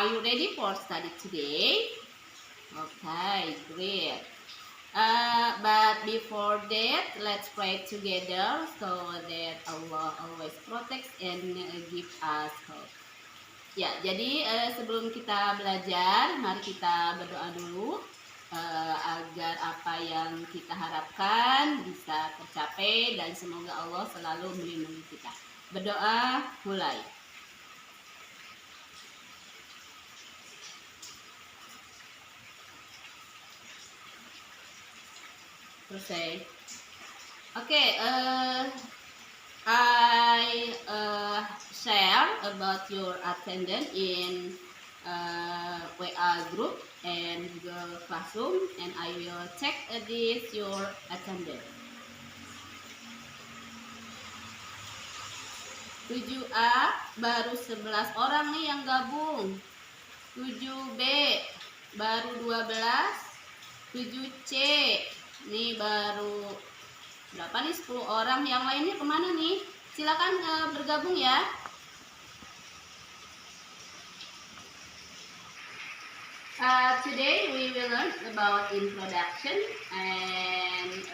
Are you ready for study today? Okay, great. But before that, let's pray together so that Allah always protects and give us hope. Ya, jadi sebelum kita belajar, mari kita berdoa dulu agar apa yang kita harapkan bisa tercapai dan semoga Allah selalu melindungi kita. Berdoa, mulai. Selesai. Okay, I share about your attendance in WA group and Google Classroom, and I will check this your attendance. 7A baru 11 orang nih yang gabung. 7B baru 12. 7C nih baru berapa nih, 10 orang. Yang lainnya kemana nih? Silakan bergabung ya. Today we will learn about introduction, and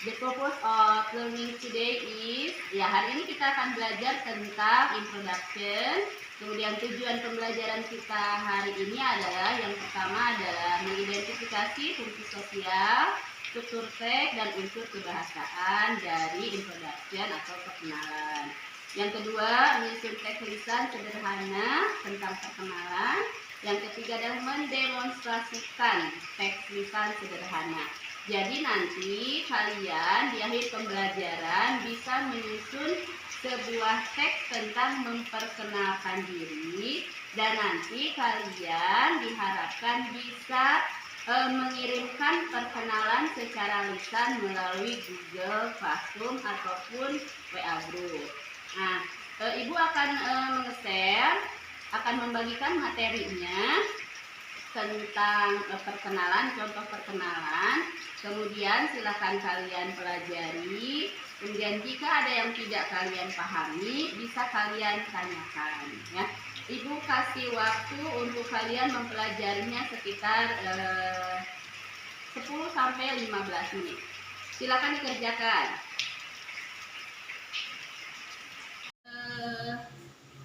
the purpose of learning today is, ya hari ini kita akan belajar tentang introduction. Kemudian tujuan pembelajaran kita hari ini adalah, yang pertama adalah mengidentifikasi fungsi sosial, struktur teks dan unsur kebahasaan dari introduction atau perkenalan. Yang kedua, menyusun teks tulisan sederhana tentang perkenalan. Yang ketiga adalah mendemonstrasikan teks tulisan sederhana. Jadi nanti kalian di akhir pembelajaran bisa menyusun sebuah teks tentang memperkenalkan diri, dan nanti kalian diharapkan bisa mengirimkan perkenalan secara lisan melalui Google Classroom ataupun WA Group. Nah, Ibu akan meng-share, akan membagikan materinya tentang perkenalan, contoh perkenalan. Kemudian silakan kalian pelajari. Kemudian jika ada yang tidak kalian pahami, bisa kalian tanyakan ya. Ibu kasih waktu untuk kalian mempelajarinya sekitar 10 sampai 15 menit. Silakan dikerjakan.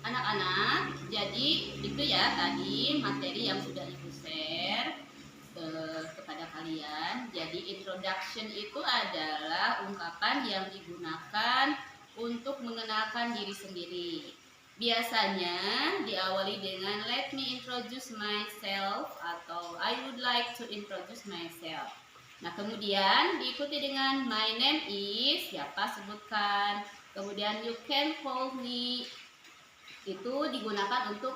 Anak-anak, jadi itu ya tadi materi yang sudah Ibu share kepada kalian. Jadi introduction itu adalah ungkapan yang digunakan untuk mengenalkan diri sendiri. Biasanya diawali dengan let me introduce myself atau I would like to introduce myself. Nah, kemudian diikuti dengan my name is, siapa sebutkan. Kemudian you can call me, itu digunakan untuk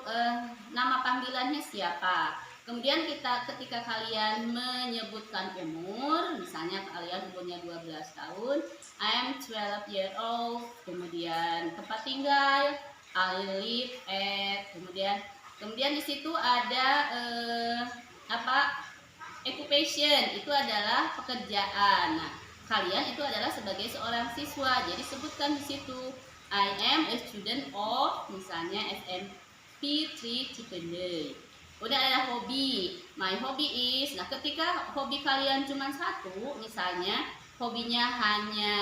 nama panggilannya siapa. Kemudian ketika kalian menyebutkan umur, misalnya kalian umurnya 12 tahun, I am 12 year old. Kemudian tempat tinggal, I live at. Kemudian di situ ada occupation, itu adalah pekerjaan. Nah, kalian itu adalah sebagai seorang siswa, jadi sebutkan di situ I am a student of, misalnya SMP 3 Cipendei. Udah ada hobi, my hobby is. Nah, ketika hobi kalian cuma satu, misalnya hobinya hanya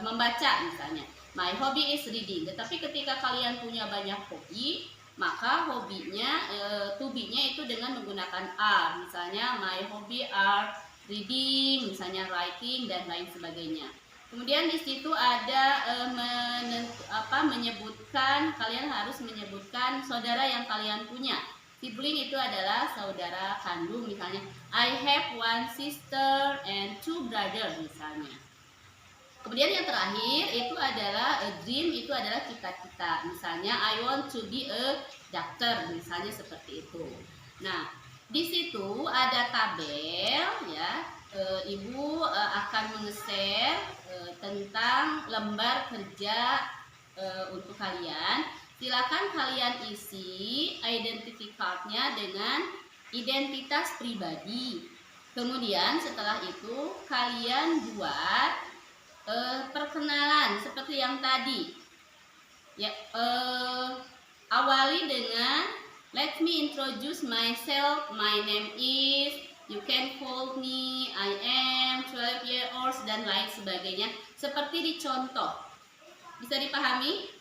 membaca, misalnya my hobby is reading. Tetapi ketika kalian punya banyak hobi, maka hobinya to-be-nya itu dengan menggunakan are. Misalnya my hobby are reading, misalnya writing dan lain sebagainya. Kemudian di situ ada menyebutkan, kalian harus menyebutkan saudara yang kalian punya. Sibling itu adalah saudara kandung, misalnya I have one sister and two brothers misalnya. Kemudian yang terakhir itu adalah a dream, itu adalah cita-cita. Misalnya I want to be a doctor, misalnya seperti itu. Nah, di situ ada tabel ya. Ibu akan meng-share tentang lembar kerja untuk kalian. Silakan kalian isi identity card-nya dengan identitas pribadi. Kemudian setelah itu kalian buat perkenalan seperti yang tadi. Ya, awali dengan let me introduce myself. My name is, you can call me, I am 12 years old, dan lain sebagainya. Seperti di contoh. Bisa dipahami?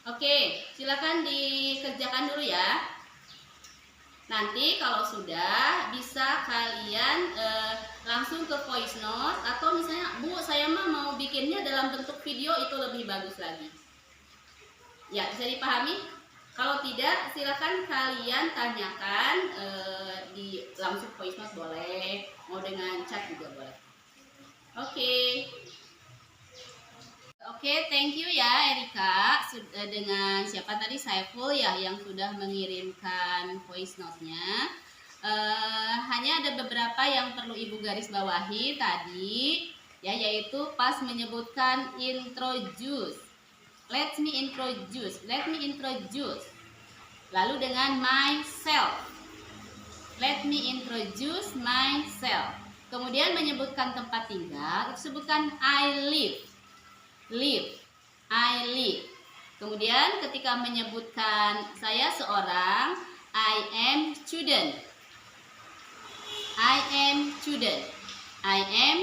Oke, silakan dikerjakan dulu ya. Nanti kalau sudah bisa kalian langsung ke voice note, atau misalnya Bu, saya mau bikinnya dalam bentuk video, itu lebih bagus lagi. Ya, bisa dipahami? Kalau tidak, silakan kalian tanyakan di langsung voice note boleh, mau dengan chat juga boleh. Oke, thank you ya Erika, dengan siapa tadi, Saiful ya, yang sudah mengirimkan voice note-nya. Hanya ada beberapa yang perlu Ibu garis bawahi tadi, ya, yaitu pas menyebutkan introduce. Let me introduce. Lalu dengan myself. Let me introduce myself. Kemudian menyebutkan tempat tinggal, itu sebutkan I live. I live. Kemudian ketika menyebutkan saya seorang, I am student. I am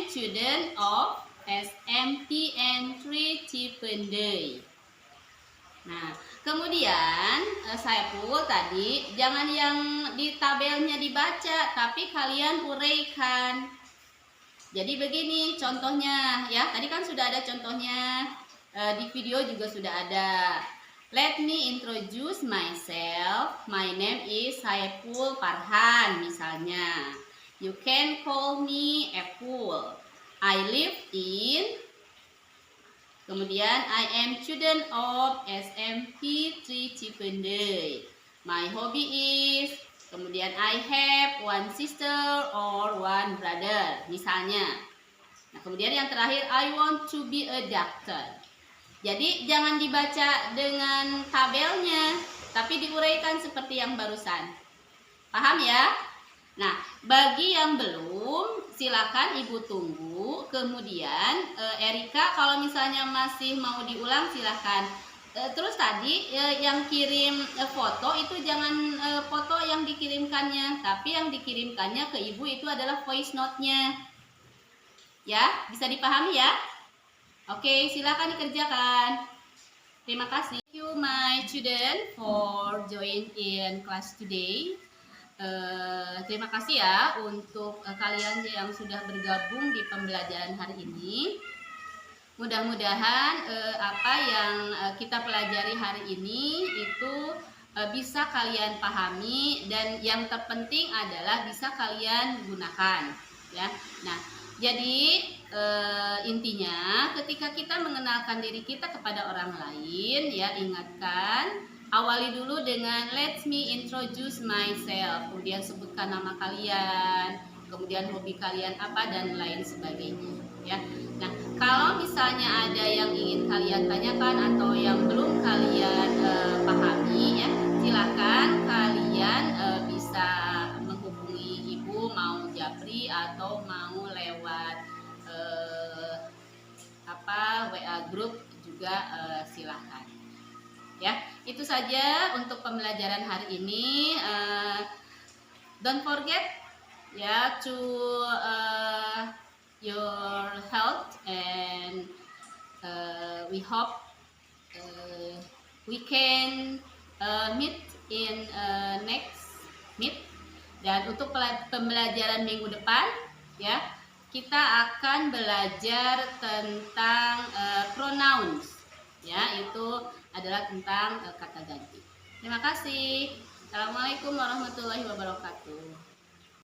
student of SMPN 3 Cipendei. Nah, kemudian Saiful tadi jangan yang di tabelnya dibaca, tapi kalian uraikan. Jadi begini contohnya ya, tadi kan sudah ada contohnya, di video juga sudah ada. Let me introduce myself. My name is Saiful Farhan misalnya. You can call me Epul. I live in, kemudian I am student of SMP 3 Cipendei. My hobby is, kemudian I have one sister or one brother misalnya. Nah, kemudian yang terakhir, I want to be a doctor. Jadi jangan dibaca dengan tabelnya, tapi diuraikan seperti yang barusan. Paham ya? Nah, bagi yang belum, silakan Ibu tunggu. Kemudian Erika kalau misalnya masih mau diulang silakan. Terus tadi yang kirim foto itu jangan foto yang dikirimkannya, tapi yang dikirimkannya ke Ibu itu adalah voice note-nya. Ya, bisa dipahami ya? Oke, silakan dikerjakan. Terima kasih. Thank you my student for join in class today. Terima kasih ya untuk kalian yang sudah bergabung di pembelajaran hari ini. Mudah-mudahan apa yang kita pelajari hari ini itu bisa kalian pahami, dan yang terpenting adalah bisa kalian gunakan ya. Nah, jadi intinya ketika kita mengenalkan diri kita kepada orang lain ya, ingatkan, awali dulu dengan let me introduce myself, kemudian sebutkan nama kalian, kemudian hobi kalian apa, dan lain sebagainya ya. Nah, kalau misalnya ada yang ingin kalian tanyakan atau yang belum kalian pahami ya, silakan kalian bisa menghubungi Ibu, mau japri atau mau lewat WA grup juga silakan. Ya, itu saja untuk pembelajaran hari ini. Don't forget ya to your health, and we hope we can meet in next meet. Dan untuk pembelajaran minggu depan ya, kita akan belajar tentang pronouns ya, itu adalah tentang kata ganti. Terima kasih. Assalamualaikum warahmatullahi wabarakatuh.